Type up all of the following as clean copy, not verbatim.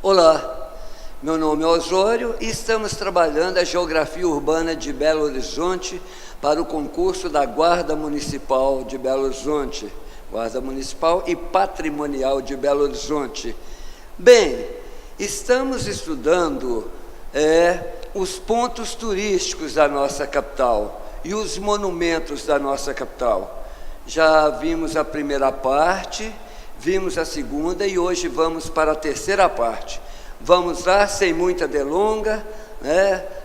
Olá, meu nome é Osório e estamos trabalhando a geografia urbana de Belo Horizonte para o concurso da Guarda Municipal de Belo Horizonte, Guarda Municipal e Patrimonial de Belo Horizonte. Bem, estamos estudando os pontos turísticos da nossa capital e os monumentos da nossa capital. Já vimos a primeira parte, vimos a segunda e hoje vamos para a terceira parte. Vamos lá, sem muita delonga,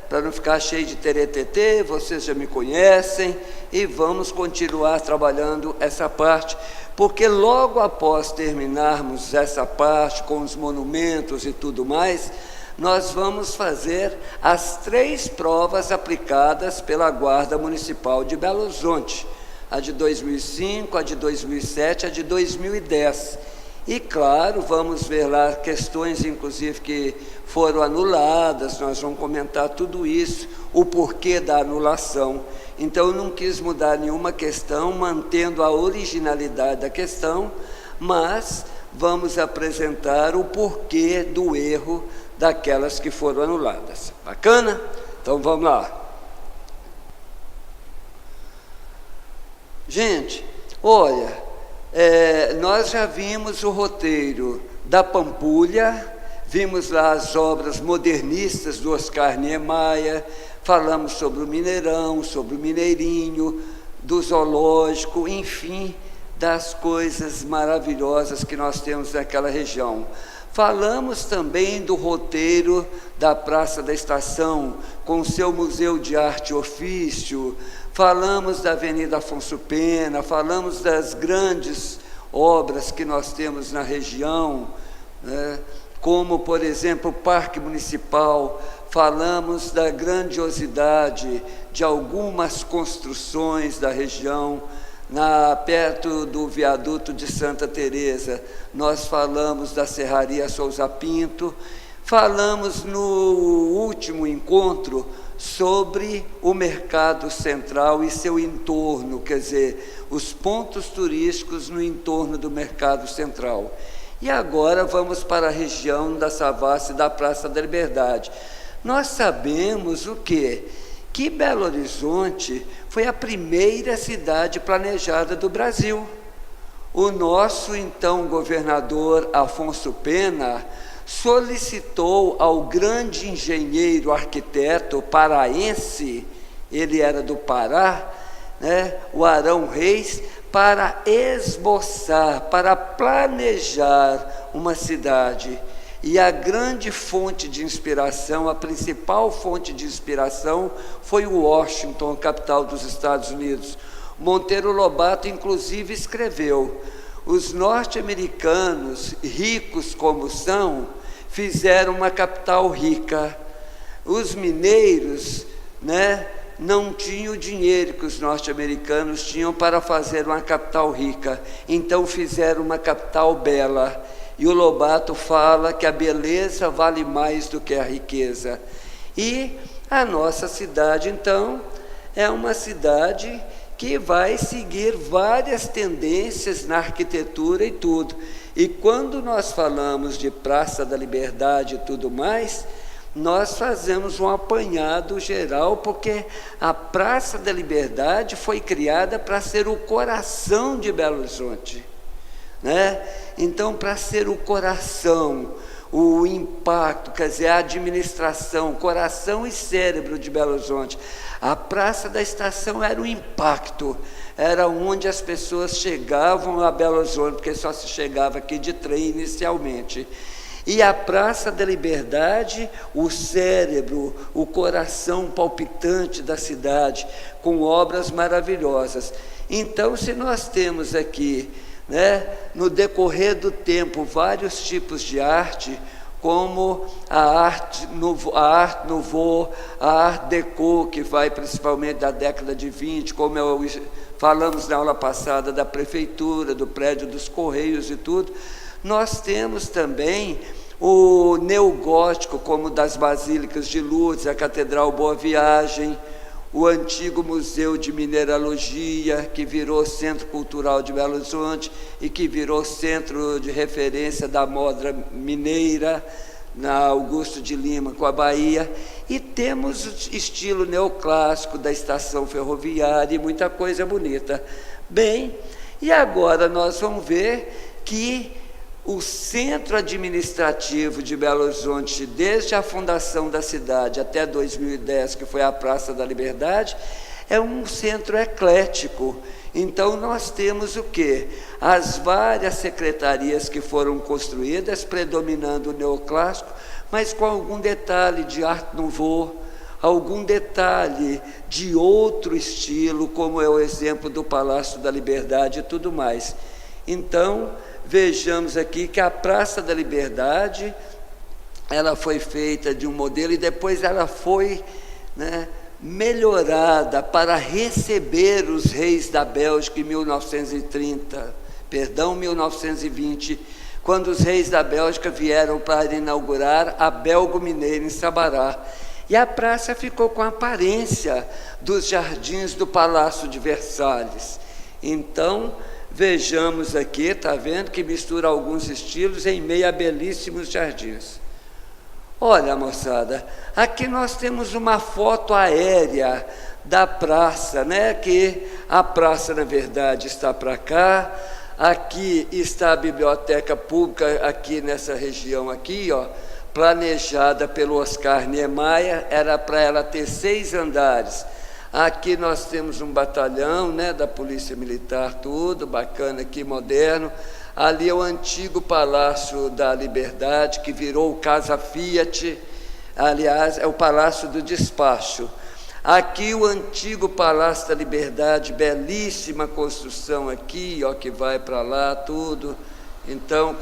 para não ficar cheio de teretetê, vocês já me conhecem, e vamos continuar trabalhando essa parte, porque logo após terminarmos essa parte com os monumentos e tudo mais, nós vamos fazer as 3 provas aplicadas pela Guarda Municipal de Belo Horizonte, a de 2005, a de 2007, a de 2010. E, claro, vamos ver lá questões, inclusive, que foram anuladas, nós vamos comentar tudo isso, o porquê da anulação. Então, eu não quis mudar nenhuma questão, mantendo a originalidade da questão, mas vamos apresentar o porquê do erro daquelas que foram anuladas. Bacana? Então, vamos lá. Gente, olha, nós já vimos o roteiro da Pampulha, vimos lá as obras modernistas do Oscar Niemeyer, falamos sobre o Mineirão, sobre o Mineirinho, do zoológico, enfim, das coisas maravilhosas que nós temos naquela região. Falamos também do roteiro da Praça da Estação, com seu Museu de Arte e Ofício, falamos da Avenida Afonso Pena, falamos das grandes obras que nós temos na região, como, por exemplo, o Parque Municipal, falamos da grandiosidade de algumas construções da região, perto do viaduto de Santa Teresa, nós falamos da Serraria Souza Pinto, falamos no último encontro sobre o Mercado Central e seu entorno, quer dizer, os pontos turísticos no entorno do Mercado Central. E agora vamos para a região da Savassi e da Praça da Liberdade. Nós sabemos o quê? Que Belo Horizonte foi a primeira cidade planejada do Brasil. O nosso então governador Afonso Pena solicitou ao grande engenheiro arquiteto paraense, ele era do Pará, o Arão Reis, para esboçar, para planejar uma cidade. E a grande fonte de inspiração, a principal fonte de inspiração foi Washington, capital dos Estados Unidos. Monteiro Lobato, inclusive, escreveu: os norte-americanos, ricos como são, fizeram uma capital rica. Os mineiros, não tinham o dinheiro que os norte-americanos tinham para fazer uma capital rica, então fizeram uma capital bela. E o Lobato fala que a beleza vale mais do que a riqueza. E a nossa cidade, então, é uma cidade que vai seguir várias tendências na arquitetura e tudo. E quando nós falamos de Praça da Liberdade e tudo mais, nós fazemos um apanhado geral, porque a Praça da Liberdade foi criada para ser o coração de Belo Horizonte. Então, para ser o coração, o impacto, quer dizer, a administração, coração e cérebro de Belo Horizonte, a Praça da Estação era o impacto, era onde as pessoas chegavam a Belo Horizonte, porque só se chegava aqui de trem inicialmente. E a Praça da Liberdade, o cérebro, o coração palpitante da cidade, com obras maravilhosas. Então, se nós temos aqui, no decorrer do tempo, vários tipos de arte, como a arte nouveau, a art déco, que vai principalmente da década de 20, como falamos na aula passada da prefeitura, do prédio dos Correios e tudo. Nós temos também o neogótico, como das Basílicas de Lourdes, a Catedral Boa Viagem, o antigo Museu de Mineralogia, que virou Centro Cultural de Belo Horizonte e que virou centro de referência da moda mineira. na Augusto de Lima com a Bahia, e temos o estilo neoclássico da estação ferroviária e muita coisa bonita. Bem, e agora nós vamos ver que o centro administrativo de Belo Horizonte, desde a fundação da cidade até 2010, que foi a Praça da Liberdade, é um centro eclético. Então nós temos o quê? As várias secretarias que foram construídas, predominando o neoclássico, mas com algum detalhe de Art Nouveau, algum detalhe de outro estilo, como é o exemplo do Palácio da Liberdade e tudo mais. Então, vejamos aqui que a Praça da Liberdade, ela foi feita de um modelo e depois ela foi, melhorada para receber os reis da Bélgica em 1920, quando os reis da Bélgica vieram para inaugurar a Belgo-Mineira em Sabará. E a praça ficou com a aparência dos jardins do Palácio de Versalhes. Então, vejamos aqui, está vendo que mistura alguns estilos em meio a belíssimos jardins. Olha, moçada, aqui nós temos uma foto aérea da praça, que a praça, na verdade, está para cá. Aqui está a biblioteca pública, aqui nessa região aqui, planejada pelo Oscar Niemeyer, era para ela ter 6 andares. Aqui nós temos um batalhão, da Polícia Militar, tudo bacana aqui, moderno. Ali é o antigo Palácio da Liberdade, que virou Casa Fiat, aliás, é o Palácio do Despacho. Aqui o antigo Palácio da Liberdade, belíssima construção aqui, que vai para lá, tudo. Então,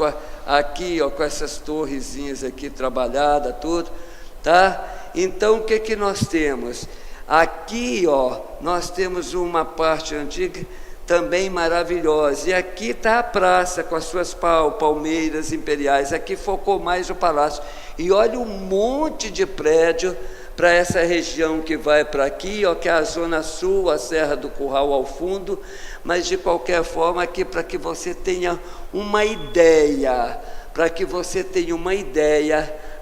aqui, com essas torrezinhas aqui trabalhadas, tudo, tá? Então, o que nós temos? Aqui, nós temos uma parte antiga também maravilhosa, e aqui está a praça com as suas palmeiras imperiais. Aqui focou mais o palácio, e olha um monte de prédio para essa região que vai para aqui, que é a Zona Sul, a Serra do Curral ao fundo, mas de qualquer forma aqui para que você tenha uma ideia,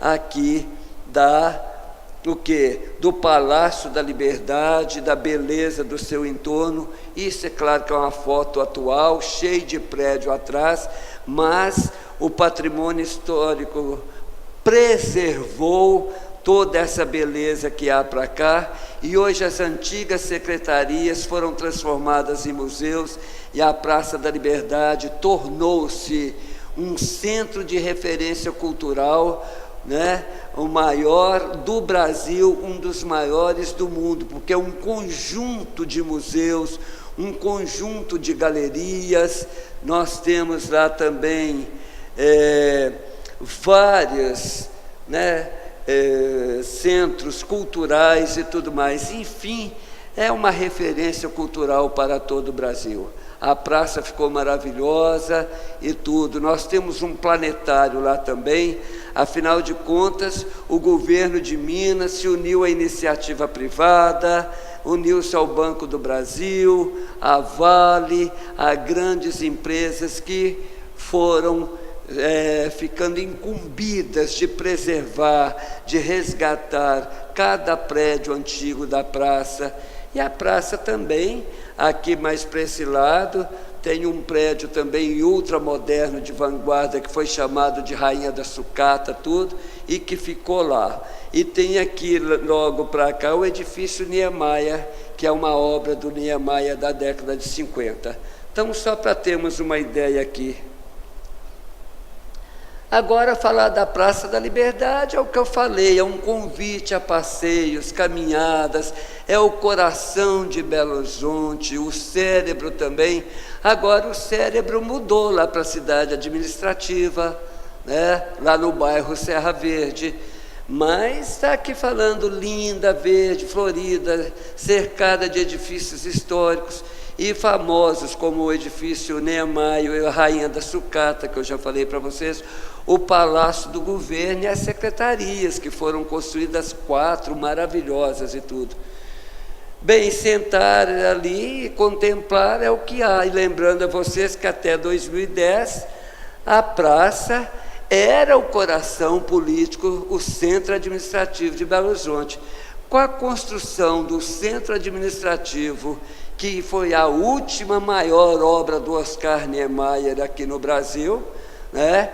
aqui do Palácio da Liberdade, da beleza do seu entorno. Isso é claro que é uma foto atual, cheio de prédio atrás, mas o patrimônio histórico preservou toda essa beleza que há para cá, e hoje as antigas secretarias foram transformadas em museus, e a Praça da Liberdade tornou-se um centro de referência cultural, o maior do Brasil, um dos maiores do mundo, porque é um conjunto de museus, um conjunto de galerias. Nós temos lá também vários centros culturais e tudo mais. Enfim, é uma referência cultural para todo o Brasil. A praça ficou maravilhosa e tudo. Nós temos um planetário lá também. Afinal de contas, o governo de Minas se uniu à iniciativa privada, uniu-se ao Banco do Brasil, à Vale, a grandes empresas que foram ficando incumbidas de preservar, de resgatar cada prédio antigo da praça. E a praça também, aqui mais para esse lado, tem um prédio também ultramoderno de vanguarda, que foi chamado de Rainha da Sucata, tudo, e que ficou lá. E tem aqui, logo para cá, o edifício Niemeyer, que é uma obra do Niemeyer da década de 50. Então, só para termos uma ideia aqui. Agora, falar da Praça da Liberdade é o que eu falei, é um convite a passeios, caminhadas, é o coração de Belo Horizonte, o cérebro também. Agora o cérebro mudou lá para a cidade administrativa, lá no bairro Serra Verde, mas está aqui falando linda, verde, florida, cercada de edifícios históricos e famosos, como o edifício Niemeyer e a Rainha da Sucata, que eu já falei para vocês, o Palácio do Governo e as secretarias, que foram construídas 4, maravilhosas e tudo. Bem, sentar ali e contemplar é o que há. E lembrando a vocês que até 2010, a praça era o coração político, o centro administrativo de Belo Horizonte. Com a construção do centro administrativo, que foi a última maior obra do Oscar Niemeyer aqui no Brasil, né?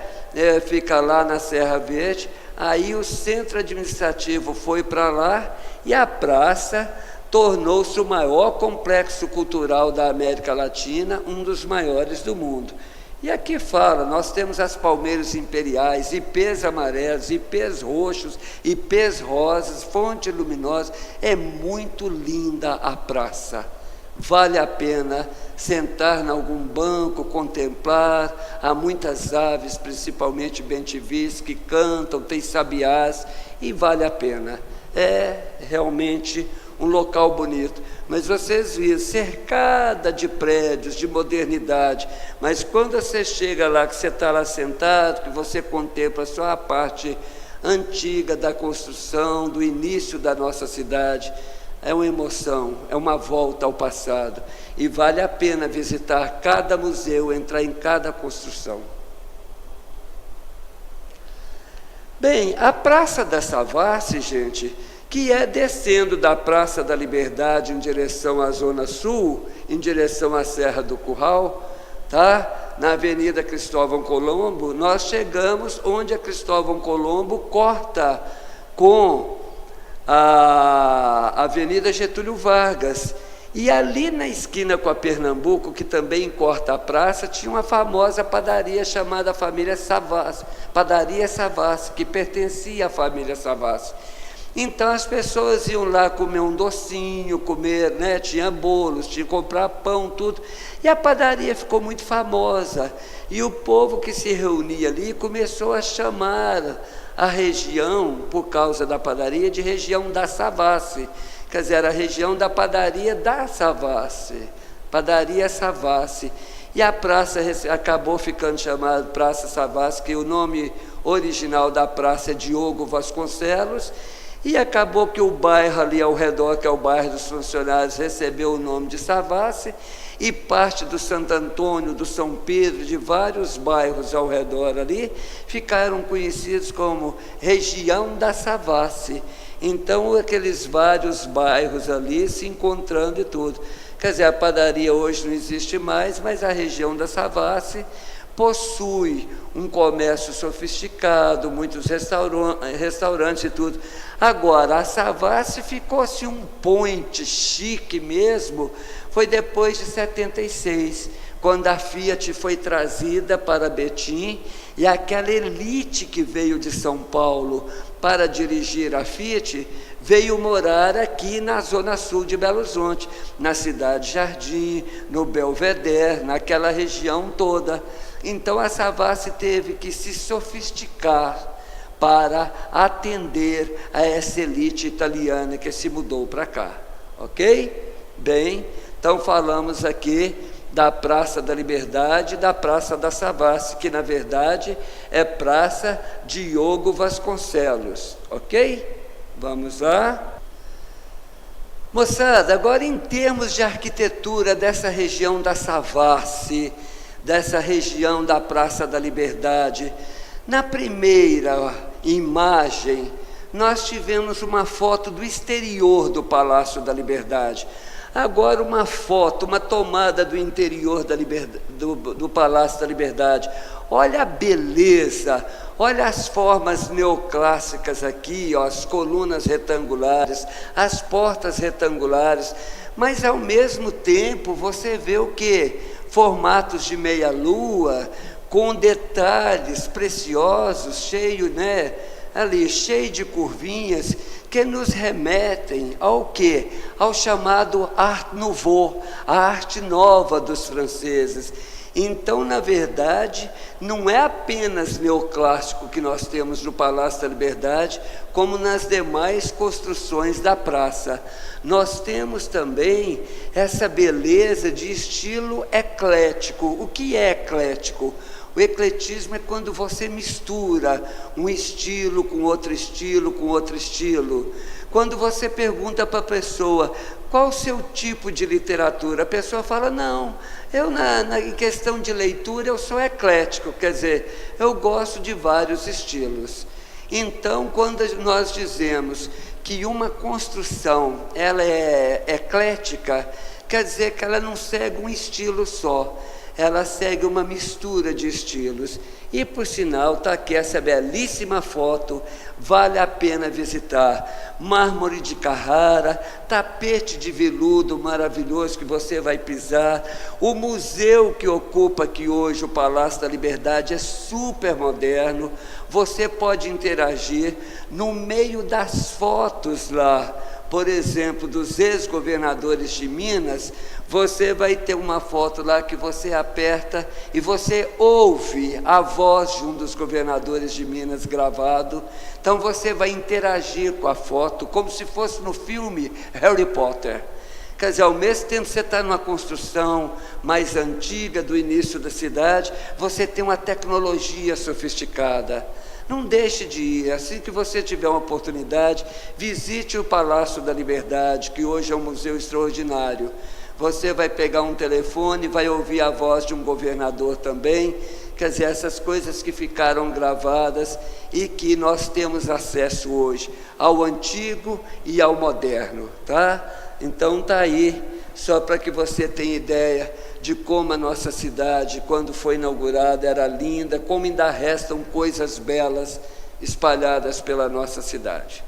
Fica lá na Serra Verde, aí o centro administrativo foi para lá e a praça tornou-se o maior complexo cultural da América Latina, um dos maiores do mundo. E aqui fala, nós temos as palmeiras imperiais, ipês amarelos, ipês roxos, ipês rosas, fonte luminosa. É muito linda a praça. Vale a pena sentar em algum banco, contemplar. Há muitas aves, principalmente bentivis, que cantam, tem sabiás, e vale a pena. É realmente um local bonito, mas vocês viram, cercada de prédios, de modernidade, mas quando você chega lá, que você está lá sentado, que você contempla só a parte antiga da construção, do início da nossa cidade, é uma emoção, é uma volta ao passado, e vale a pena visitar cada museu, entrar em cada construção. Bem, a Praça da Savassi, gente, que é descendo da Praça da Liberdade em direção à Zona Sul, em direção à Serra do Curral, tá? Na Avenida Cristóvão Colombo, nós chegamos onde a Cristóvão Colombo corta com a Avenida Getúlio Vargas. E ali na esquina com a Pernambuco, que também corta a praça, tinha uma famosa padaria chamada Família Savassi, Padaria Savassi, que pertencia à família Savassi. Então as pessoas iam lá comer um docinho, comer, né? Tinha bolos, tinha que comprar pão, tudo. E a padaria ficou muito famosa. E o povo que se reunia ali começou a chamar a região, por causa da padaria, de região da Savassi. Quer dizer, era a região da padaria da Savassi. Padaria Savassi. E a praça acabou ficando chamada Praça Savassi, que o nome original da praça é Diogo Vasconcelos. E acabou que o bairro ali ao redor, que é o bairro dos funcionários, recebeu o nome de Savassi, e parte do Santo Antônio, do São Pedro, de vários bairros ao redor ali, ficaram conhecidos como região da Savassi. Então, aqueles vários bairros ali se encontrando e tudo. Quer dizer, a padaria hoje não existe mais, mas a região da Savassi possui um comércio sofisticado, muitos restaurantes e tudo. Agora, a Savassi ficou-se um point chique mesmo, foi depois de 76, quando a Fiat foi trazida para Betim, e aquela elite que veio de São Paulo para dirigir a Fiat, veio morar aqui na Zona Sul de Belo Horizonte, na Cidade Jardim, no Belvedere, naquela região toda. Então a Savassi teve que se sofisticar para atender a essa elite italiana que se mudou para cá, ok? Bem, então falamos aqui da Praça da Liberdade e da Praça da Savassi, que na verdade é Praça Diogo Vasconcelos, ok? Vamos lá. Moçada, agora em termos de arquitetura dessa região da Savassi, dessa região da Praça da Liberdade, na primeira imagem, nós tivemos uma foto do exterior do Palácio da Liberdade. Agora uma foto, uma tomada do interior do Palácio da Liberdade. Olha a beleza, olha as formas neoclássicas aqui, ó, as colunas retangulares, as portas retangulares, mas ao mesmo tempo você vê o quê? Formatos de meia-lua, com detalhes preciosos, cheio, né? Ali, cheio de curvinhas, que nos remetem ao quê? Ao chamado Art Nouveau, a arte nova dos franceses. Então, na verdade, não é apenas neoclássico que nós temos no Palácio da Liberdade, como nas demais construções da praça. Nós temos também essa beleza de estilo eclético. O que é eclético? O ecletismo é quando você mistura um estilo com outro estilo, com outro estilo. Quando você pergunta para a pessoa qual o seu tipo de literatura? A pessoa fala, não, eu em questão de leitura eu sou eclético, quer dizer, eu gosto de vários estilos. Então, quando nós dizemos que uma construção ela é eclética, quer dizer que ela não segue um estilo só, ela segue uma mistura de estilos. E, por sinal, está aqui essa belíssima foto, vale a pena visitar. Mármore de Carrara, tapete de veludo maravilhoso que você vai pisar. O museu que ocupa aqui hoje o Palácio da Liberdade é super moderno. Você pode interagir no meio das fotos lá. Por exemplo, dos ex-governadores de Minas, você vai ter uma foto lá que você aperta e você ouve a voz de um dos governadores de Minas gravado. Então você vai interagir com a foto como se fosse no filme Harry Potter. Quer dizer, ao mesmo tempo que você está numa construção mais antiga do início da cidade, você tem uma tecnologia sofisticada. Não deixe de ir, assim que você tiver uma oportunidade, visite o Palácio da Liberdade, que hoje é um museu extraordinário. Você vai pegar um telefone, vai ouvir a voz de um governador também, quer dizer, essas coisas que ficaram gravadas e que nós temos acesso hoje, ao antigo e ao moderno, tá? Então está aí, só para que você tenha ideia de como a nossa cidade, quando foi inaugurada, era linda, como ainda restam coisas belas espalhadas pela nossa cidade.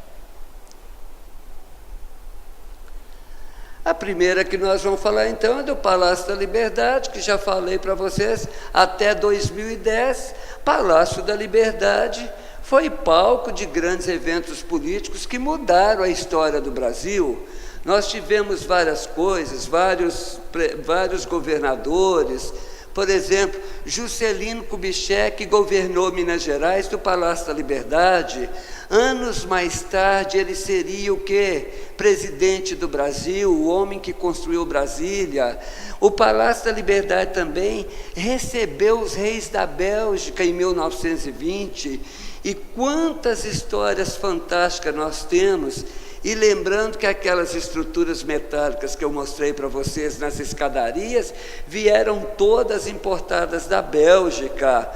A primeira que nós vamos falar então é do Palácio da Liberdade, que já falei para vocês, até 2010, Palácio da Liberdade foi palco de grandes eventos políticos que mudaram a história do Brasil. Nós tivemos várias coisas, vários governadores. Por exemplo, Juscelino Kubitschek governou Minas Gerais do Palácio da Liberdade. Anos mais tarde ele seria o quê? Presidente do Brasil, o homem que construiu Brasília. O Palácio da Liberdade também recebeu os reis da Bélgica em 1920. E quantas histórias fantásticas nós temos. E lembrando que aquelas estruturas metálicas que eu mostrei para vocês nas escadarias, vieram todas importadas da Bélgica.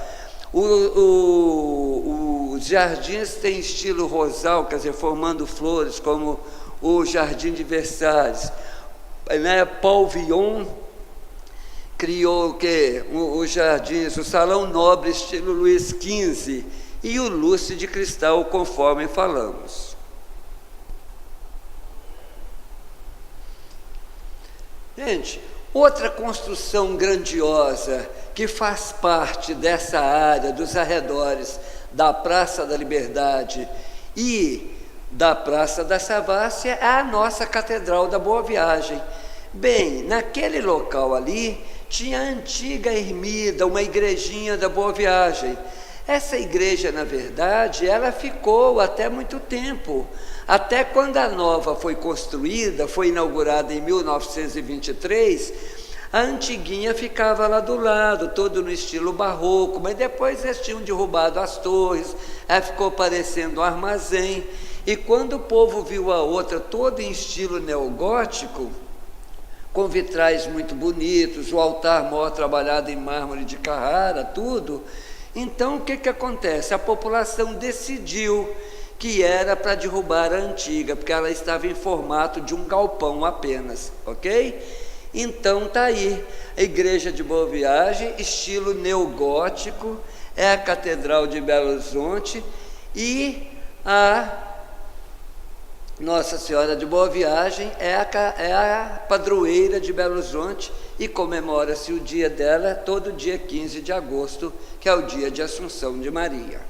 Os jardins têm estilo rosal, quer dizer, formando flores, como o Jardim de Versalhes. Paul Villon criou o quê? Os jardins, o Salão Nobre, estilo Luís XV, e o Lúcio de Cristal, conforme falamos. Gente, outra construção grandiosa que faz parte dessa área, dos arredores da Praça da Liberdade e da Praça da Savassia, é a nossa Catedral da Boa Viagem. Bem, naquele local ali, tinha a antiga ermida, uma igrejinha da Boa Viagem. Essa igreja, na verdade, ela ficou até muito tempo. Até quando a nova foi construída, foi inaugurada em 1923, a antiguinha ficava lá do lado, todo no estilo barroco, mas depois eles tinham derrubado as torres, ela ficou parecendo um armazém. E quando o povo viu a outra toda em estilo neogótico, com vitrais muito bonitos, o altar maior trabalhado em mármore de Carrara, tudo, então o que acontece? A população decidiu que era para derrubar a antiga, porque ela estava em formato de um galpão apenas, ok? Então está aí, a Igreja de Boa Viagem, estilo neogótico, é a Catedral de Belo Horizonte, e a Nossa Senhora de Boa Viagem é a padroeira de Belo Horizonte, e comemora-se o dia dela todo dia 15 de agosto, que é o dia de Assunção de Maria.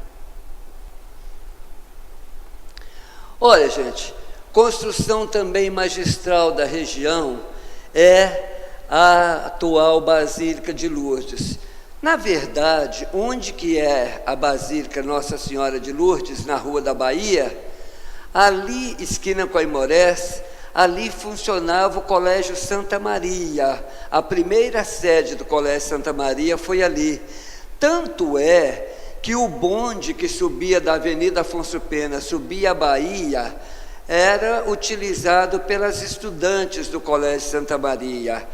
Olha, gente, construção também magistral da região é a atual Basílica de Lourdes. Na verdade, onde que é a Basílica Nossa Senhora de Lourdes, na Rua da Bahia, ali, esquina com a Aimorés, ali funcionava o Colégio Santa Maria. A primeira sede do Colégio Santa Maria foi ali. Tanto é que o bonde que subia da Avenida Afonso Pena, subia a Bahia, era utilizado pelas estudantes do Colégio Santa Maria.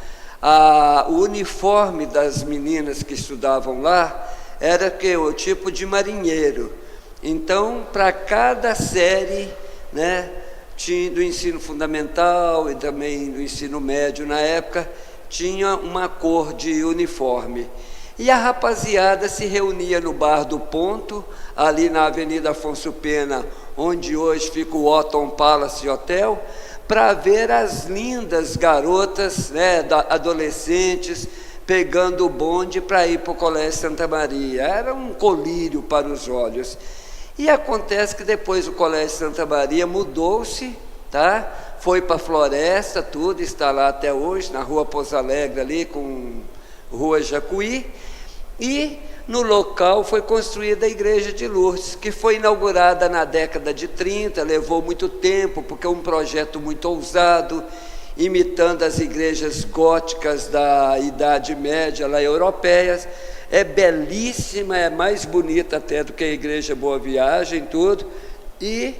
O uniforme das meninas que estudavam lá era o tipo de marinheiro. Então, para cada série, né, do ensino fundamental e também do ensino médio na época, tinha uma cor de uniforme. E a rapaziada se reunia no Bar do Ponto, ali na Avenida Afonso Pena, onde hoje fica o Otton Palace Hotel, para ver as lindas garotas, né, adolescentes, pegando o bonde para ir para o Colégio Santa Maria. Era um colírio para os olhos. E acontece que depois o Colégio Santa Maria mudou-se, tá? Foi para a Floresta, tudo, está lá até hoje, na Rua Pouso Alegre, ali com Rua Jacuí, e no local foi construída a Igreja de Lourdes, que foi inaugurada na década de 30, levou muito tempo, porque é um projeto muito ousado, imitando as igrejas góticas da Idade Média, lá europeias. É belíssima, é mais bonita até do que a Igreja Boa Viagem, tudo, e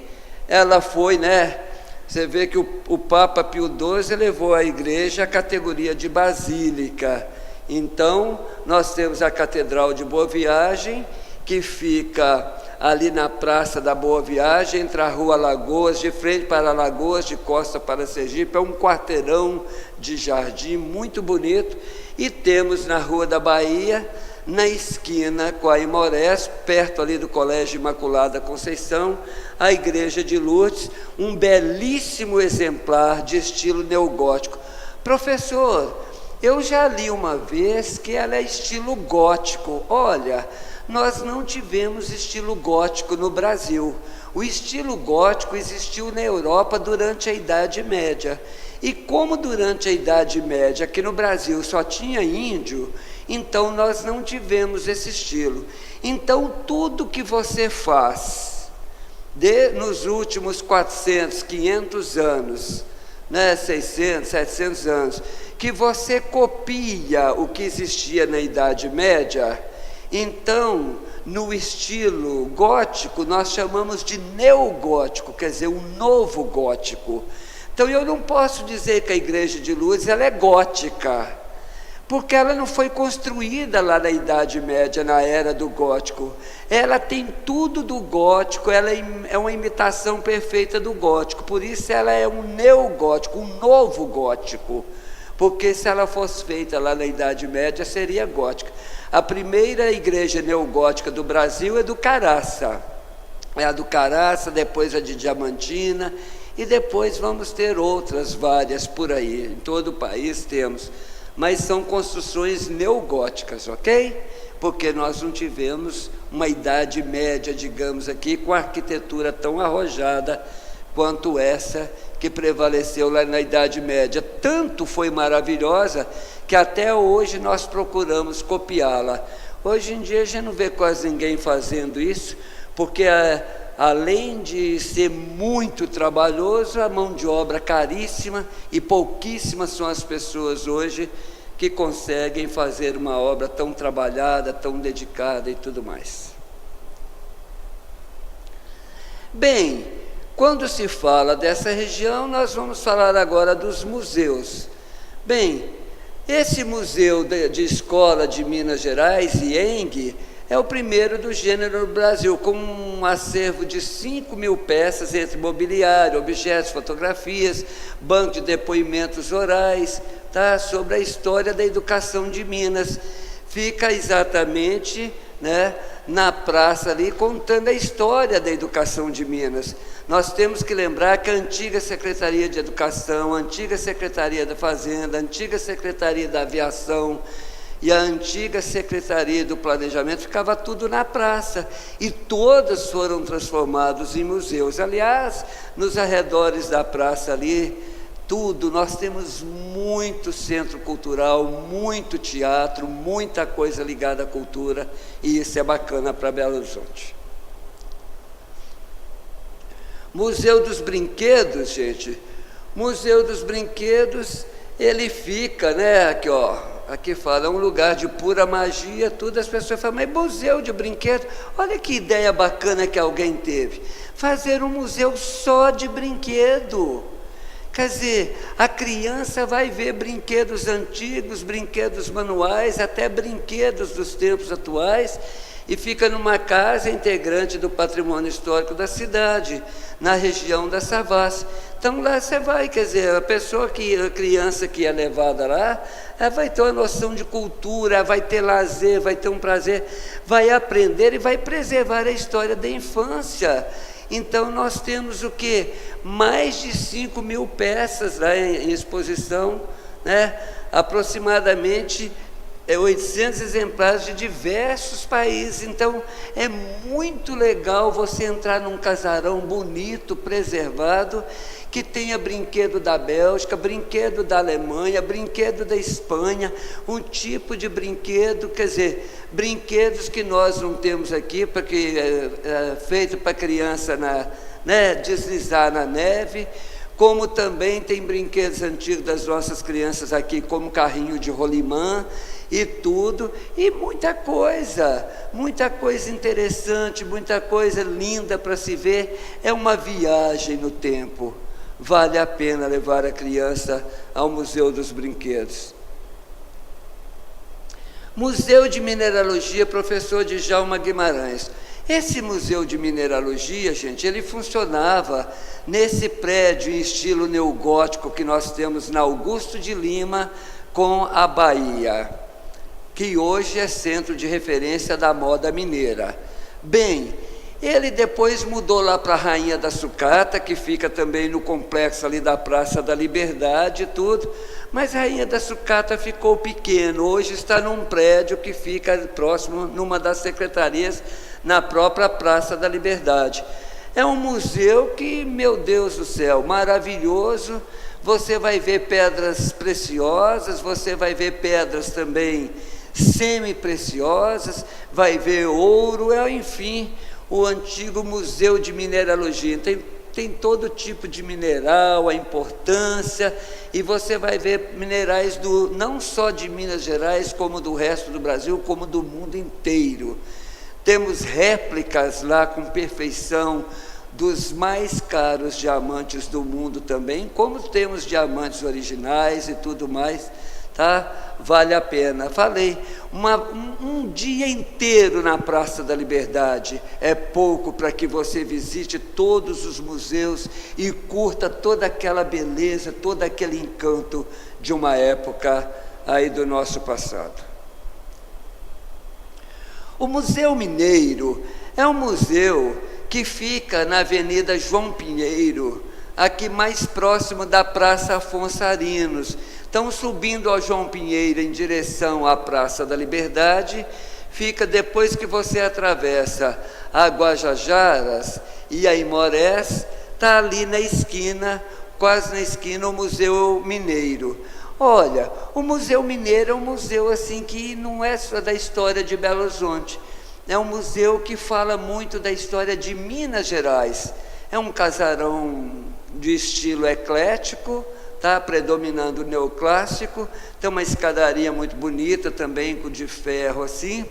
ela foi, né, você vê que o Papa Pio XII levou a igreja à categoria de basílica. Então, nós temos a Catedral de Boa Viagem, que fica ali na Praça da Boa Viagem, entre a Rua Lagoas, de frente para Lagoas, de costa para Sergipe. É um quarteirão de jardim muito bonito. E temos na Rua da Bahia, na esquina com a Aimorés, perto ali do Colégio Imaculada Conceição, a Igreja de Lourdes, um belíssimo exemplar de estilo neogótico. Professor, eu já li uma vez que ela é estilo gótico. Olha, nós não tivemos estilo gótico no Brasil. O estilo gótico existiu na Europa durante a Idade Média. E como durante a Idade Média aqui no Brasil só tinha índio, então nós não tivemos esse estilo. Então tudo que você faz nos últimos 400, 500 anos, né, 600, 700 anos, que você copia o que existia na Idade Média, então no estilo gótico nós chamamos de neogótico, quer dizer, um novo gótico. Então eu não posso dizer que a Igreja de Lourdes ela é gótica, porque ela não foi construída lá na Idade Média, na era do gótico. Ela tem tudo do gótico, ela é uma imitação perfeita do gótico, por isso ela é um neogótico, um novo gótico, porque se ela fosse feita lá na Idade Média, seria gótica. A primeira igreja neogótica do Brasil é do Caraça, é a do Caraça, depois a de Diamantina, e depois vamos ter outras várias por aí, em todo o país temos, mas são construções neogóticas, ok? Porque nós não tivemos uma Idade Média, digamos aqui, com arquitetura tão arrojada quanto essa que prevaleceu lá na Idade Média. Tanto foi maravilhosa que até hoje nós procuramos copiá-la. Hoje em dia a gente não vê quase ninguém fazendo isso, porque além de ser muito trabalhoso, a mão de obra caríssima, e pouquíssimas são as pessoas hoje que conseguem fazer uma obra tão trabalhada, tão dedicada e tudo mais. Bem, quando se fala dessa região, nós vamos falar agora dos museus. Bem, esse museu de escola de Minas Gerais, IENG, é o primeiro do gênero no Brasil, com um acervo de 5.000 peças entre mobiliário, objetos, fotografias, banco de depoimentos orais, tá, sobre a história da educação de Minas. Fica exatamente, né, na praça ali, contando a história da educação de Minas. Nós temos que lembrar que a antiga Secretaria de Educação, a antiga Secretaria da Fazenda, a antiga Secretaria da Aviação e a antiga Secretaria do Planejamento ficava tudo na praça, e todas foram transformadas em museus. Aliás, nos arredores da praça ali, tudo, nós temos muito centro cultural, muito teatro, muita coisa ligada à cultura, e isso é bacana para Belo Horizonte. Museu dos Brinquedos, gente. Museu dos Brinquedos, ele fica, né, aqui ó, aqui fala, é um lugar de pura magia, tudo. As pessoas falam, mas museu de brinquedo? Olha que ideia bacana que alguém teve. Fazer um museu só de brinquedo. Quer dizer, a criança vai ver brinquedos antigos, brinquedos manuais, até brinquedos dos tempos atuais, e fica numa casa integrante do patrimônio histórico da cidade, na região da Savassi. Então lá você vai, quer dizer, a criança que é levada lá, ela vai ter uma noção de cultura, vai ter lazer, vai ter um prazer, vai aprender e vai preservar a história da infância. Então nós temos o quê? Mais de 5.000 peças lá em exposição, né? Aproximadamente 800 exemplares de diversos países. Então é muito legal você entrar num casarão bonito, preservado, que tenha brinquedo da Bélgica, brinquedo da Alemanha, brinquedo da Espanha, um tipo de brinquedo, quer dizer, brinquedos que nós não temos aqui, porque é feito para criança deslizar na neve, como também tem brinquedos antigos das nossas crianças aqui, como carrinho de rolimã e tudo, e muita coisa interessante, muita coisa linda para se ver. É uma viagem no tempo. Vale a pena levar a criança ao Museu dos Brinquedos. Museu de Mineralogia, professor Djalma Guimarães. Esse Museu de Mineralogia, gente, ele funcionava nesse prédio em estilo neogótico que nós temos na Augusto de Lima com a Bahia, que hoje é centro de referência da moda mineira. Bem, ele depois mudou lá para a Rainha da Sucata, que fica também no complexo ali da Praça da Liberdade e tudo, mas a Rainha da Sucata ficou pequeno. Hoje está num prédio que fica próximo, numa das secretarias, na própria Praça da Liberdade. É um museu que, meu Deus do céu, maravilhoso. Você vai ver pedras preciosas, você vai ver pedras também semi-preciosas, vai ver ouro, enfim, o antigo Museu de Mineralogia. Tem todo tipo de mineral, a importância, e você vai ver minerais não só de Minas Gerais, como do resto do Brasil, como do mundo inteiro. Temos réplicas lá com perfeição dos mais caros diamantes do mundo também, como temos diamantes originais e tudo mais, tá? Vale a pena. Falei, um dia inteiro na Praça da Liberdade é pouco para que você visite todos os museus e curta toda aquela beleza, todo aquele encanto de uma época aí do nosso passado. O Museu Mineiro é um museu que fica na Avenida João Pinheiro, aqui mais próximo da Praça Afonso Arinos. Então, subindo ao João Pinheiro em direção à Praça da Liberdade, fica depois que você atravessa a Guajajaras e a Imorés, está ali na esquina, quase na esquina, o Museu Mineiro. Olha, o Museu Mineiro é um museu assim que não é só da história de Belo Horizonte, é um museu que fala muito da história de Minas Gerais. É um casarão de estilo eclético, tá? Predominando o neoclássico, tem uma escadaria muito bonita também, de ferro assim,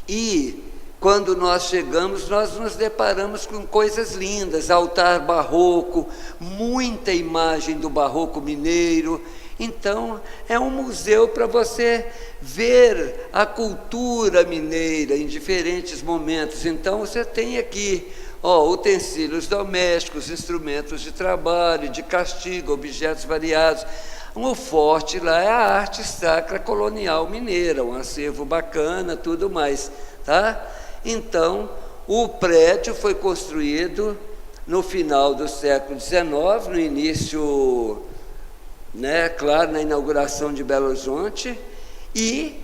e quando nós chegamos, nós nos deparamos com coisas lindas, altar barroco, muita imagem do barroco mineiro. Então, é um museu para você ver a cultura mineira em diferentes momentos. Então, você tem aqui utensílios domésticos, instrumentos de trabalho, de castigo, objetos variados. O forte lá é a arte sacra colonial mineira, um acervo bacana, tudo mais, tá? Então, o prédio foi construído no final do século XIX, no início, claro, na inauguração de Belo Horizonte, e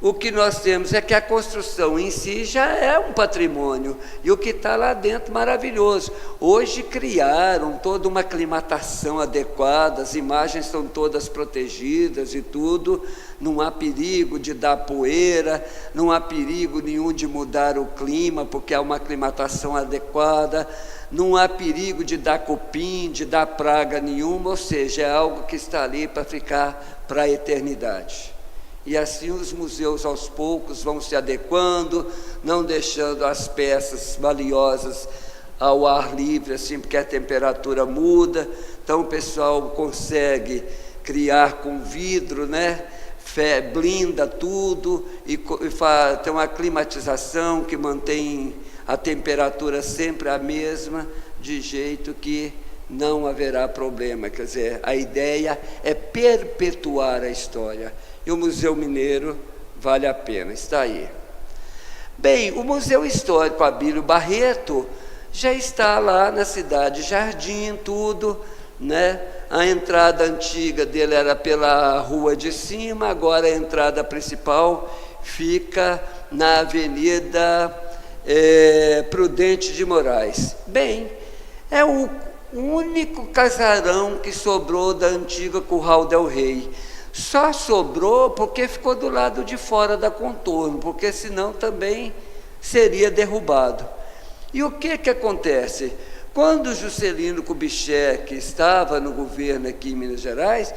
O que nós temos é que a construção em si já é um patrimônio, e o que está lá dentro maravilhoso. Hoje criaram toda uma aclimatação adequada, as imagens estão todas protegidas e tudo, não há perigo de dar poeira, não há perigo nenhum de mudar o clima, porque há uma aclimatação adequada, não há perigo de dar cupim, de dar praga nenhuma, ou seja, é algo que está ali para ficar para a eternidade. E assim os museus aos poucos vão se adequando, não deixando as peças valiosas ao ar livre, assim, porque a temperatura muda. Então o pessoal consegue criar com vidro, né? Blinda tudo e tem uma climatização que mantém a temperatura sempre a mesma, de jeito que não haverá problema. Quer dizer, a ideia é perpetuar a história. E o Museu Mineiro vale a pena, está aí. Bem, o Museu Histórico Abílio Barreto já está lá na cidade Jardim, tudo, né? A entrada antiga dele era pela rua de cima, agora a entrada principal fica na Avenida Prudente de Moraes. Bem, é o único casarão que sobrou da antiga Curral del Rei. Só sobrou porque ficou do lado de fora da contorno, porque senão também seria derrubado. E o que acontece? Quando Juscelino Kubitschek estava no governo aqui em Minas Gerais,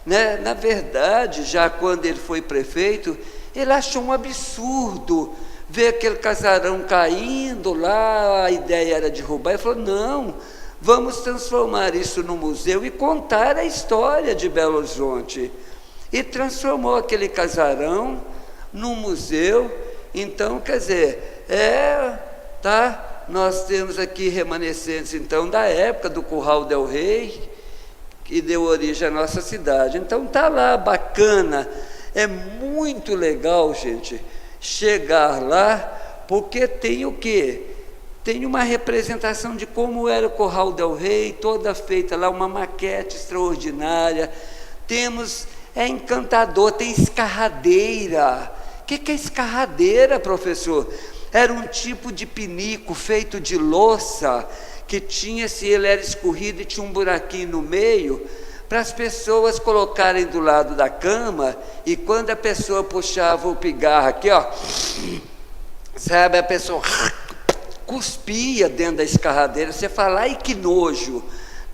né, na verdade, já quando ele foi prefeito, ele achou um absurdo ver aquele casarão caindo lá, a ideia era derrubar, ele falou, não, vamos transformar isso no museu e contar a história de Belo Horizonte. E transformou aquele casarão num museu. Então, quer dizer, nós temos aqui remanescentes, então, da época do Curral del Rei, que deu origem à nossa cidade. Então, está lá, bacana, é muito legal, gente, chegar lá, porque tem o quê? Tem uma representação de como era o Curral del Rei, toda feita lá, uma maquete extraordinária. Temos... É encantador, tem escarradeira. O que é escarradeira, professor? Era um tipo de pinico feito de louça, que tinha, se ele era escorrido e tinha um buraquinho no meio, para as pessoas colocarem do lado da cama, e quando a pessoa puxava o pigarro aqui, ó, sabe, a pessoa cuspia dentro da escarradeira. Você fala, ai que nojo.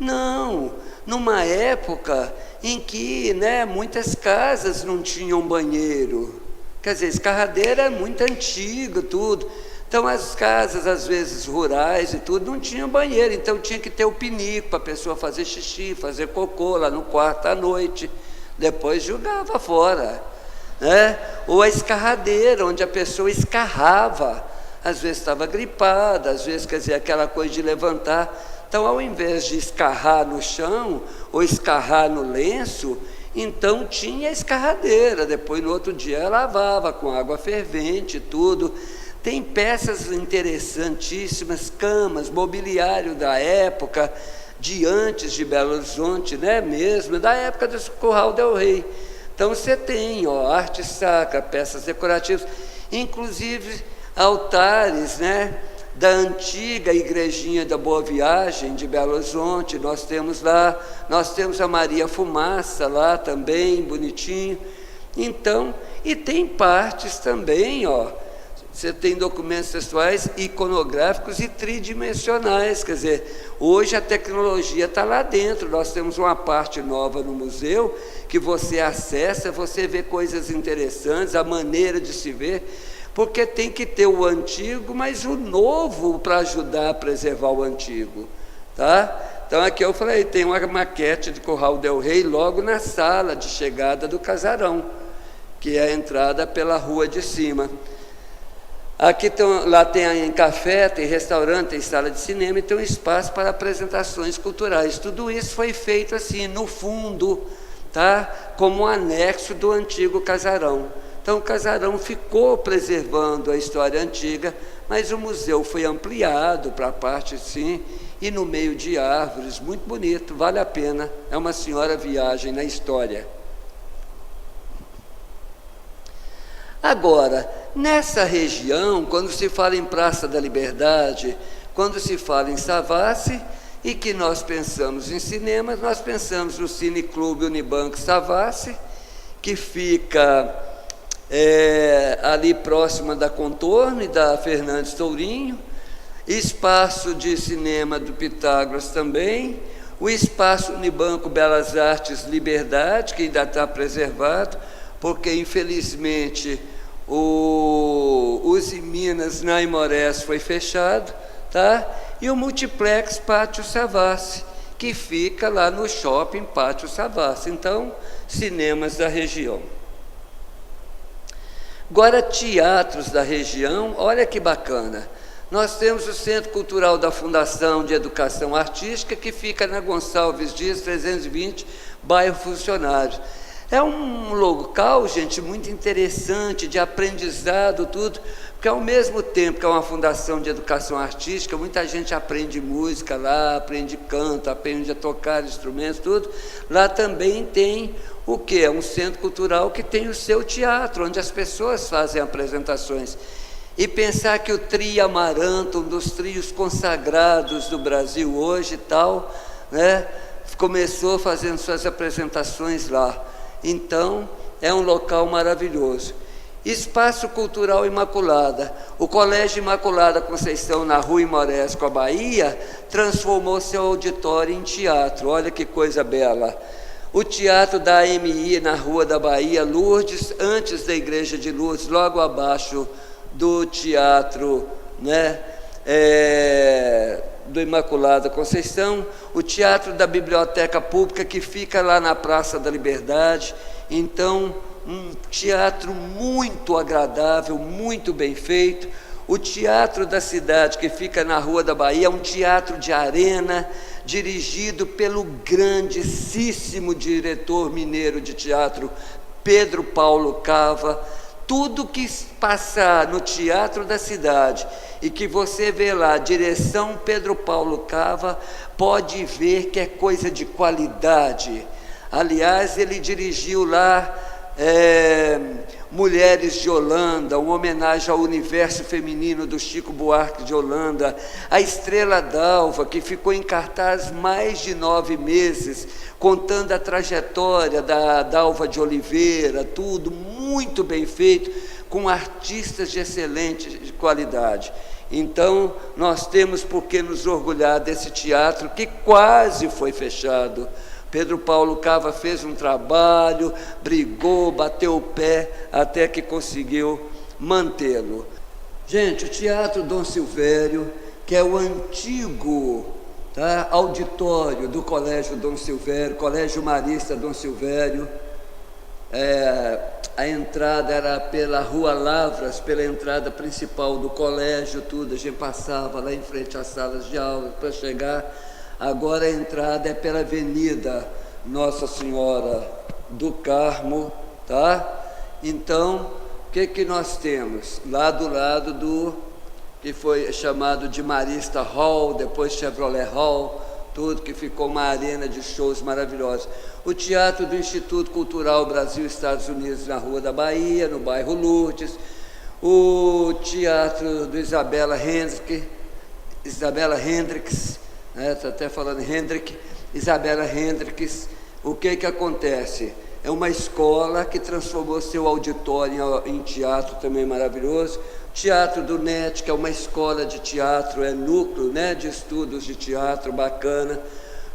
Não, numa época em que, né, muitas casas não tinham banheiro. Quer dizer, escarradeira é muito antiga, tudo. Então, as casas, às vezes, rurais e tudo, não tinham banheiro. Então, tinha que ter o pinico para a pessoa fazer xixi, fazer cocô lá no quarto à noite. Depois jogava fora, né? Ou a escarradeira, onde a pessoa escarrava. Às vezes estava gripada, às vezes, quer dizer, aquela coisa de levantar. Então, ao invés de escarrar no chão ou escarrar no lenço, então tinha a escarradeira. Depois, no outro dia, lavava com água fervente e tudo. Tem peças interessantíssimas, camas, mobiliário da época, de antes de Belo Horizonte, né, mesmo, da época do Curral del Rei. Então, você tem, ó, arte sacra, peças decorativas, inclusive altares, né, da antiga igrejinha da Boa Viagem de Belo Horizonte. Nós temos lá, nós temos a Maria Fumaça lá também, bonitinho. Então, e tem partes também, ó, você tem documentos textuais, iconográficos e tridimensionais. Quer dizer, hoje a tecnologia está lá dentro. Nós temos uma parte nova no museu que você acessa, você vê coisas interessantes, a maneira de se ver, porque tem que ter o antigo, mas o novo para ajudar a preservar o antigo, tá? Então aqui eu falei, tem uma maquete de Curral del Rei logo na sala de chegada do casarão, que é a entrada pela rua de cima. Aqui lá tem café, tem restaurante, tem sala de cinema e tem um espaço para apresentações culturais. Tudo isso foi feito assim, no fundo, tá? Como um anexo do antigo casarão. Então, o casarão ficou preservando a história antiga, mas o museu foi ampliado para a parte, sim, e no meio de árvores, muito bonito, vale a pena, é uma senhora viagem na história. Agora, nessa região, quando se fala em Praça da Liberdade, quando se fala em Savassi, e que nós pensamos em cinemas, nós pensamos no Cine Clube Unibanco Savassi, que fica ali próxima da Contorno e da Fernandes Tourinho, espaço de cinema do Pitágoras também, o espaço Unibanco Belas Artes Liberdade, que ainda está preservado, porque infelizmente o Uzi Minas na Imorés foi fechado, tá? E o Multiplex Pátio Savassi, que fica lá no shopping Pátio Savassi. Então, cinemas da região. Agora, teatros da região, olha que bacana. Nós temos o Centro Cultural da Fundação de Educação Artística, que fica na Gonçalves Dias 320, bairro Funcionários. É um local, gente, muito interessante, de aprendizado, tudo, porque ao mesmo tempo que é uma fundação de educação artística, muita gente aprende música lá, aprende canto, aprende a tocar instrumentos, tudo. Lá também tem o quê? É um centro cultural que tem o seu teatro, onde as pessoas fazem apresentações. E pensar que o Trio Amaranto, um dos trios consagrados do Brasil hoje e tal, né, começou fazendo suas apresentações lá. Então, é um local maravilhoso. Espaço Cultural Imaculada. O Colégio Imaculada Conceição, na Rua Imorés, com a Bahia, transformou seu auditório em teatro. Olha que coisa bela. O Teatro da AMI, na Rua da Bahia, Lourdes, antes da Igreja de Lourdes, logo abaixo do Teatro, né, do Imaculada Conceição. O Teatro da Biblioteca Pública, que fica lá na Praça da Liberdade. Então, um teatro muito agradável, muito bem feito. O Teatro da Cidade, que fica na Rua da Bahia, é um teatro de arena, dirigido pelo grandíssimo diretor mineiro de teatro, Pedro Paulo Cava. Tudo que passar no Teatro da Cidade e que você vê lá, direção Pedro Paulo Cava, pode ver que é coisa de qualidade. Aliás, ele dirigiu lá Mulheres de Holanda, uma homenagem ao universo feminino do Chico Buarque de Holanda, a Estrela d'Alva, que ficou em cartaz mais de 9 meses, contando a trajetória da Dalva de Oliveira, tudo muito bem feito, com artistas de excelente qualidade. Então, nós temos por que nos orgulhar desse teatro que quase foi fechado. Pedro Paulo Cava fez um trabalho, brigou, bateu o pé, até que conseguiu mantê-lo. Gente, o Teatro Dom Silvério, que é o antigo auditório do Colégio Dom Silvério, Colégio Marista Dom Silvério, a entrada era pela Rua Lavras, pela entrada principal do colégio, tudo, a gente passava lá em frente às salas de aula para chegar. Agora a entrada é pela Avenida Nossa Senhora do Carmo, tá? Então, o que nós temos? Lá do lado do que foi chamado de Marista Hall, depois Chevrolet Hall, tudo que ficou uma arena de shows maravilhosos. O Teatro do Instituto Cultural Brasil-Estados Unidos, na Rua da Bahia, no bairro Lourdes. O Teatro do Isabela Hendricks, estou até falando Isabela Hendricks. O que acontece? É uma escola que transformou seu auditório em teatro também maravilhoso. Teatro do NET, que é uma escola de teatro, é núcleo, né, de estudos de teatro, bacana.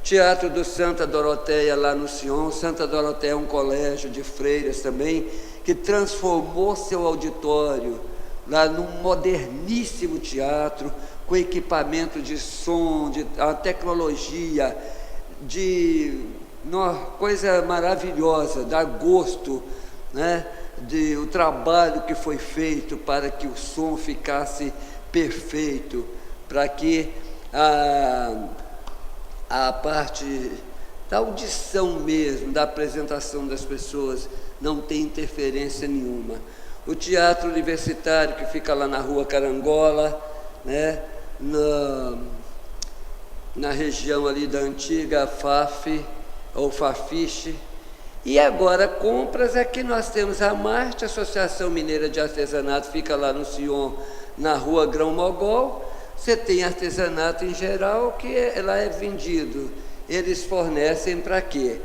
Teatro do Santa Doroteia, lá no Sion. Santa Doroteia é um colégio de freiras também, que transformou seu auditório lá num moderníssimo teatro, com equipamento de som, a tecnologia, coisa maravilhosa, dá gosto, né, o trabalho que foi feito para que o som ficasse perfeito, para que a parte da audição mesmo, da apresentação das pessoas, não tenha interferência nenhuma. O Teatro Universitário, que fica lá na Rua Carangola, né, na região ali da antiga FAF, ou Fafiche, E agora, compras, aqui nós temos a Marte, Associação Mineira de Artesanato, fica lá no Sion, na rua Grão-Mogol. Você tem artesanato em geral, que lá é vendido. Eles fornecem para quê?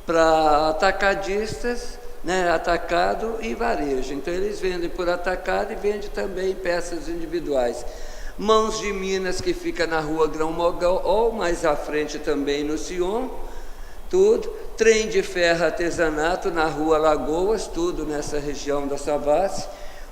Para atacadistas, né, atacado e varejo. Então, eles vendem por atacado e vendem também peças individuais. Mãos de Minas, que fica na rua Grão-Mogol, ou mais à frente também no Sion, tudo. Trem de ferro artesanato na rua Lagoas, tudo nessa região da Savassi.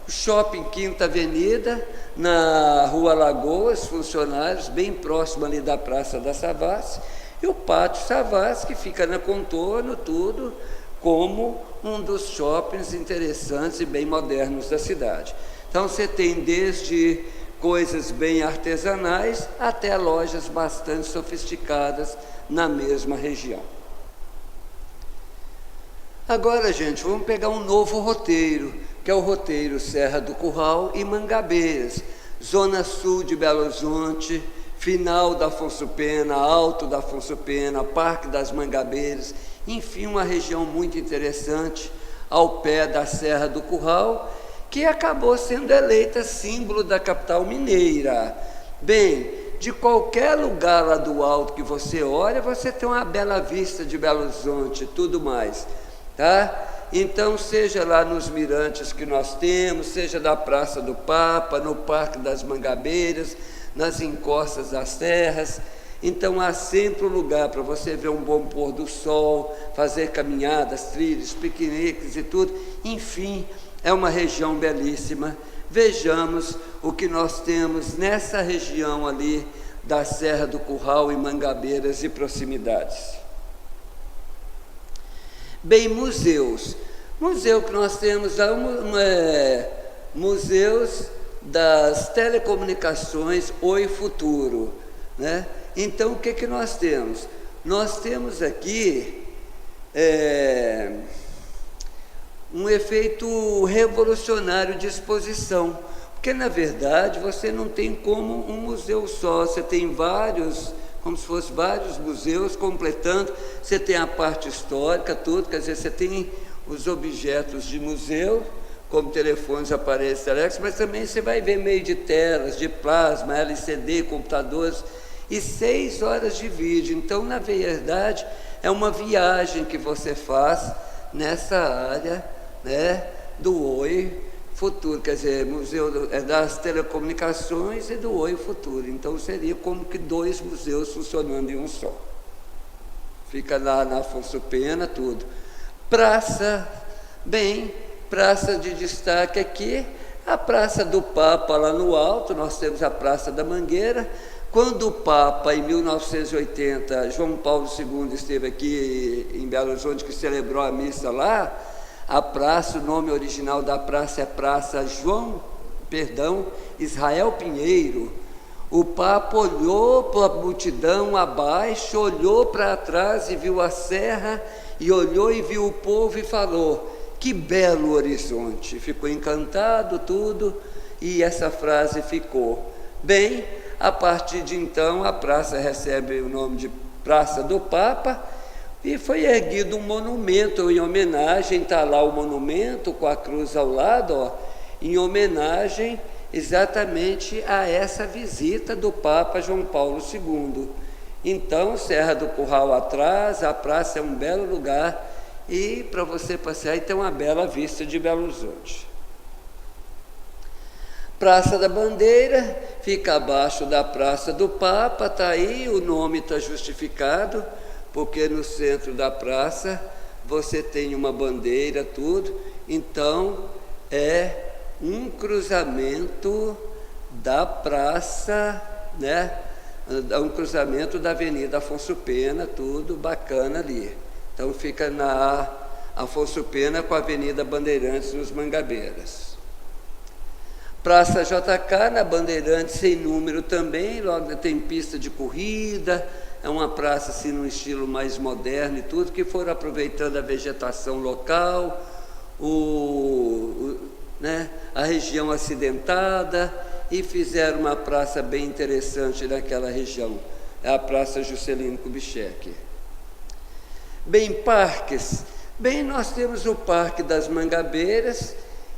O Shopping Quinta Avenida, na rua Lagoas, funcionários, bem próximo ali da Praça da Savassi. E o Pátio Savassi, que fica no contorno, tudo como um dos shoppings interessantes e bem modernos da cidade. Então, você tem desde coisas bem artesanais até lojas bastante sofisticadas na mesma região. Agora, gente, vamos pegar um novo roteiro, que é o roteiro Serra do Curral e Mangabeiras, zona sul de Belo Horizonte, final da Afonso Pena, alto da Afonso Pena, Parque das Mangabeiras, enfim, uma região muito interessante, ao pé da Serra do Curral, que acabou sendo eleita símbolo da capital mineira. Bem, de qualquer lugar lá do alto que você olha, você tem uma bela vista de Belo Horizonte e tudo mais. Tá? Então, seja lá nos mirantes que nós temos, seja na Praça do Papa, no Parque das Mangabeiras, nas encostas das serras, então há sempre um lugar para você ver um bom pôr do sol, fazer caminhadas, trilhos, piqueniques e tudo. Enfim, é uma região belíssima. Vejamos o que nós temos nessa região ali da Serra do Curral e Mangabeiras e proximidades. Bem, museus. Museu que nós temos lá, museus das telecomunicações Oi Futuro, né? Então, o que nós temos? Nós temos aqui um efeito revolucionário de exposição, porque, na verdade, você não tem como um museu só, você tem vários, como se fossem vários museus completando. Você tem a parte histórica, tudo, quer dizer, você tem os objetos de museu, como telefones, aparelhos telégrafos, mas também você vai ver meio de telas, de plasma, LCD, computadores, e 6 horas de vídeo. Então, na verdade, é uma viagem que você faz nessa área, né, do Oi Futuro, quer dizer, Museu das Telecomunicações e do Oi Futuro. Então, seria como que 2 museus funcionando em um só. Fica lá na Afonso Pena, tudo. Praça, bem, praça de destaque aqui, a Praça do Papa lá no alto, nós temos a Praça da Mangueira. Quando o Papa, em 1980, João Paulo II esteve aqui em Belo Horizonte, que celebrou a missa lá, a praça, o nome original da praça é Praça Israel Pinheiro. O Papa olhou para a multidão abaixo, olhou para trás e viu a serra, e olhou e viu o povo e falou: que belo horizonte. Ficou encantado, tudo, e essa frase ficou. Bem, a partir de então, a praça recebe o nome de Praça do Papa, e foi erguido um monumento em homenagem, está lá o monumento com a cruz ao lado, ó, em homenagem exatamente a essa visita do Papa João Paulo II. Então, Serra do Curral atrás, a praça é um belo lugar, e para você passear e ter uma bela vista de Belo Horizonte. Praça da Bandeira, fica abaixo da Praça do Papa, está aí, o nome está justificado, porque no centro da praça você tem uma bandeira, tudo, então é um cruzamento da praça, né? Um cruzamento da Avenida Afonso Pena, tudo bacana ali. Então fica na Afonso Pena com a Avenida Bandeirantes nos Mangabeiras. Praça JK, na Bandeirantes, sem número também, logo tem pista de corrida, é uma praça assim num estilo mais moderno e tudo, que foram aproveitando a vegetação local, né, a região acidentada, e fizeram uma praça bem interessante naquela região, é a Praça Juscelino Kubitschek. Bem, parques, Bem, nós temos o Parque das Mangabeiras,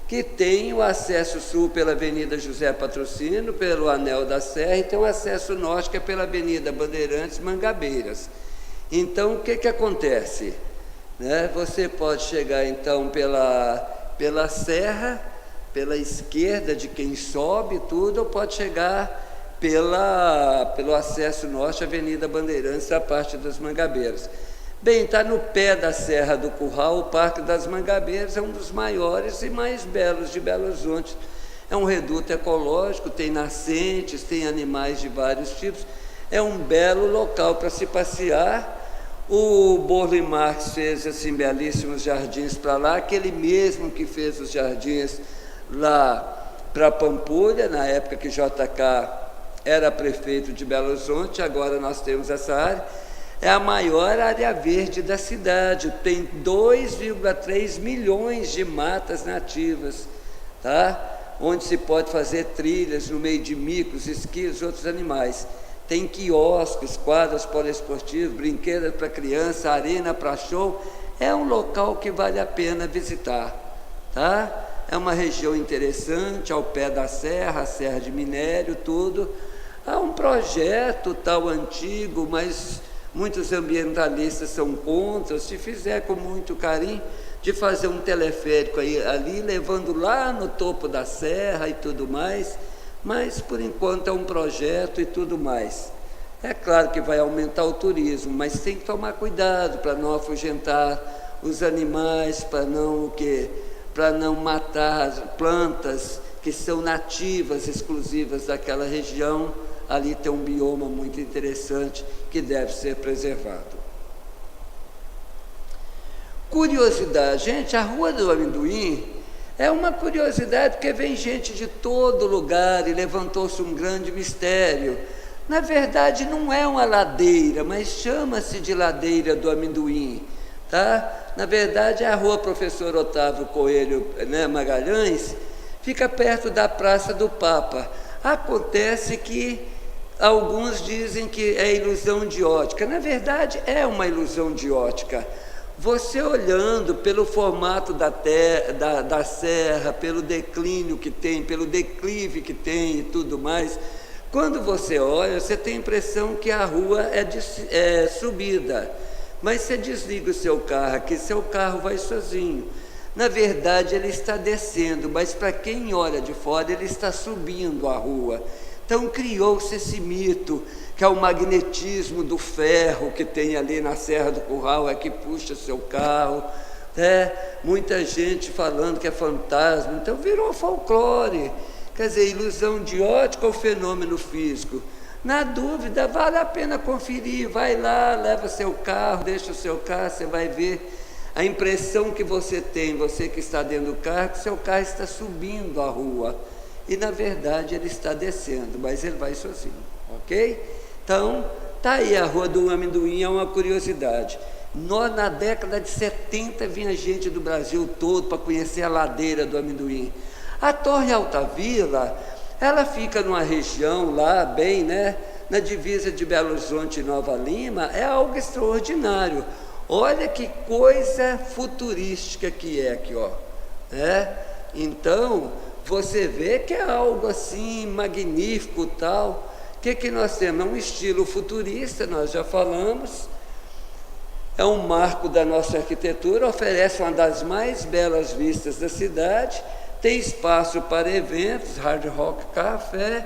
que tem o acesso sul pela Avenida José Patrocínio, pelo Anel da Serra, e tem o acesso norte, que é pela Avenida Bandeirantes Mangabeiras. Então, o que acontece? Você pode chegar, então, pela serra, pela esquerda de quem sobe tudo, ou pode chegar pelo acesso norte, Avenida Bandeirantes, a parte das Mangabeiras. Bem, está no pé da Serra do Curral, o Parque das Mangabeiras é um dos maiores e mais belos de Belo Horizonte. É um reduto ecológico, tem nascentes, tem animais de vários tipos, é um belo local para se passear. O Borle Marx fez assim belíssimos jardins para lá, aquele mesmo que fez os jardins lá para Pampulha, na época que JK era prefeito de Belo Horizonte, agora nós temos essa área. É a maior área verde da cidade, tem 2,3 milhões de matas nativas, tá? Onde se pode fazer trilhas no meio de micos, esquilos, outros animais. Tem quiosques, quadras poliesportivas, brinquedos para criança, arena para show. É um local que vale a pena visitar, tá? É uma região interessante, ao pé da serra, a Serra de Minério, tudo. Há um projeto tal antigo, mas muitos ambientalistas são contra. Se fizer com muito carinho, de fazer um teleférico ali, levando lá no topo da serra e tudo mais, mas por enquanto é um projeto e tudo mais. É claro que vai aumentar o turismo, mas tem que tomar cuidado para não afugentar os animais, para não matar plantas que são nativas, exclusivas daquela região. Ali tem um bioma muito interessante que deve ser preservado. Curiosidade, gente, a Rua do Amendoim é uma curiosidade porque vem gente de todo lugar e levantou-se um grande mistério. Na verdade, não é uma ladeira, mas chama-se de Ladeira do Amendoim, tá? Na verdade, é a Rua Professor Otávio Coelho, Magalhães, fica perto da Praça do Papa. Acontece que alguns dizem que é ilusão de ótica. Na verdade, é uma ilusão de ótica. Você olhando pelo formato da serra, pelo declínio que tem, pelo declive que tem e tudo mais, quando você olha, você tem a impressão que a rua é subida. Mas você desliga o seu carro aqui, seu carro vai sozinho. Na verdade, ele está descendo, mas para quem olha de fora, ele está subindo a rua. Então criou-se esse mito, que é o magnetismo do ferro que tem ali na Serra do Curral, é que puxa seu carro, muita gente falando que é fantasma, então virou folclore, quer dizer, ilusão de ótica ou fenômeno físico. Na dúvida, vale a pena conferir, vai lá, leva seu carro, deixa o seu carro, você vai ver a impressão que você tem, você que está dentro do carro, que seu carro está subindo a rua. E, na verdade, ele está descendo, mas ele vai sozinho, ok? Então, está aí a Rua do Amendoim, é uma curiosidade. Na década de 70, vinha gente do Brasil todo para conhecer a Ladeira do Amendoim. A Torre Altavila, ela fica numa região lá, bem, na divisa de Belo Horizonte e Nova Lima, é algo extraordinário. Olha que coisa futurística que é aqui, ó. Então, você vê que é algo assim magnífico tal. O que nós temos? É um estilo futurista, nós já falamos, é um marco da nossa arquitetura, oferece uma das mais belas vistas da cidade, tem espaço para eventos, Hard Rock Café,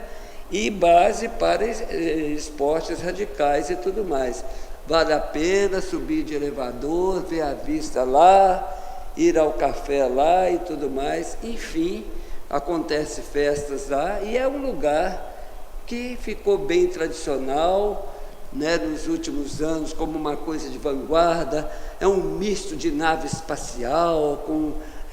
e base para esportes radicais e tudo mais. Vale a pena subir de elevador, ver a vista lá, ir ao café lá e tudo mais, enfim. Acontece festas lá e é um lugar que ficou bem tradicional, nos últimos anos, como uma coisa de vanguarda. É um misto de nave espacial,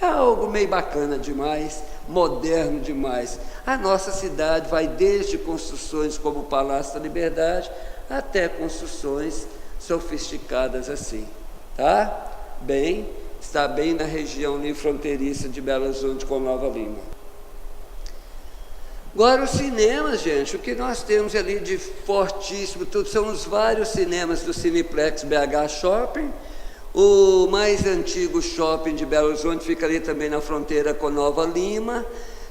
é algo meio bacana demais, moderno demais. A nossa cidade vai desde construções como o Palácio da Liberdade até construções sofisticadas assim, tá? Está bem na região ali fronteiriça de Belo Horizonte com Nova Lima. Agora, os cinemas, gente, o que nós temos ali de fortíssimo, são os vários cinemas do Cineplex BH Shopping, O mais antigo shopping de Belo Horizonte fica ali também na fronteira com Nova Lima.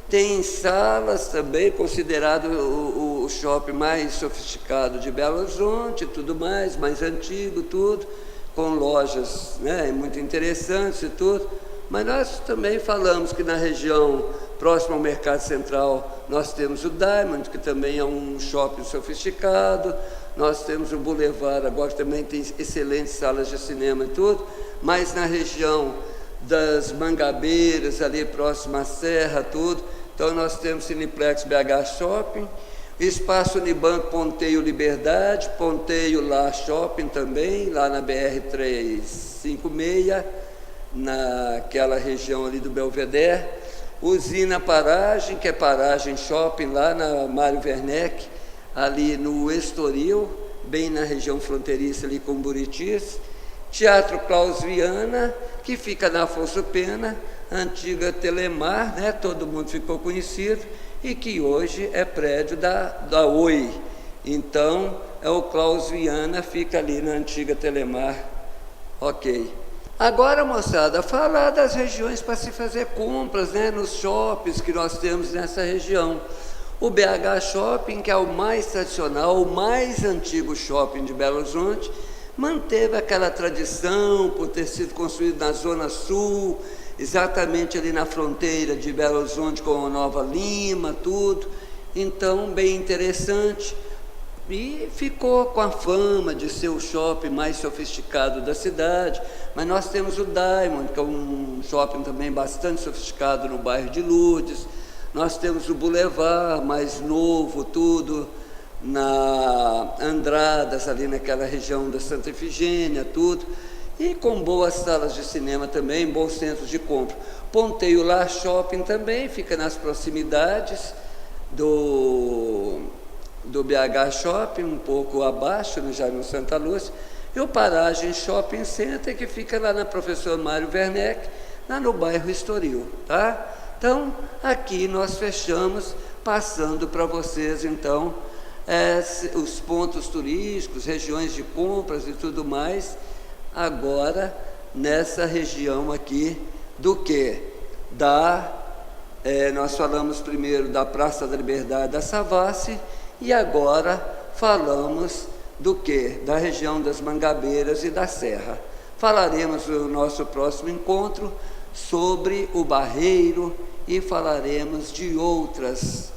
Tem salas também, considerado o shopping mais sofisticado de Belo Horizonte, tudo mais antigo, tudo, com lojas, né, muito interessantes e tudo. Mas nós também falamos que na região próxima ao Mercado Central nós temos o Diamond, que também é um shopping sofisticado. Nós temos o Boulevard, agora também tem excelentes salas de cinema e tudo, mas na região das Mangabeiras, ali próximo à Serra, tudo. Então nós temos Cineplex BH Shopping, Espaço Unibanco Ponteio Liberdade, Ponteio Lá Shopping também, lá na BR-356, naquela região ali do Belvedere. Usina Paragem, que é Paragem Shopping, lá na Mário Werneck, ali no Estoril, bem na região fronteiriça ali com Buritis. Teatro Klaus Viana, que fica na Afonso Pena, antiga Telemar, né? Todo mundo ficou conhecido, e que hoje é prédio da Oi. Então, é o Klaus Viana, fica ali na antiga Telemar. Ok. Agora, moçada, falar das regiões para se fazer compras, né? Nos shoppings que nós temos nessa região. O BH Shopping, que é o mais tradicional, o mais antigo shopping de Belo Horizonte, manteve aquela tradição por ter sido construído na Zona Sul, exatamente ali na fronteira de Belo Horizonte com Nova Lima, tudo. Então, bem interessante. E ficou com a fama de ser o shopping mais sofisticado da cidade. Mas nós temos o Diamond, que é um shopping também bastante sofisticado no bairro de Lourdes. Nós temos o Boulevard, mais novo, tudo, na Andradas, ali naquela região da Santa Efigênia, tudo, e com boas salas de cinema também, bons centros de compra. Ponteio Lá Shopping também, fica nas proximidades do BH Shopping, um pouco abaixo, já no Santa Lúcia, e o Paragem Shopping Center, que fica lá na Professor Mário Werneck, lá no bairro Estoril, tá? Então, aqui nós fechamos, passando para vocês, então, os pontos turísticos, regiões de compras e tudo mais, agora, nessa região aqui, do que? Nós falamos primeiro da Praça da Liberdade da Savassi, e agora falamos do que? Da região das Mangabeiras e da Serra. Falaremos no nosso próximo encontro sobre o Barreiro e falaremos de outras,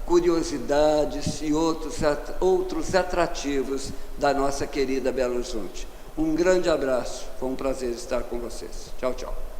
curiosidades e outros atrativos da nossa querida Belo Horizonte. Um grande abraço, foi um prazer estar com vocês. Tchau, tchau.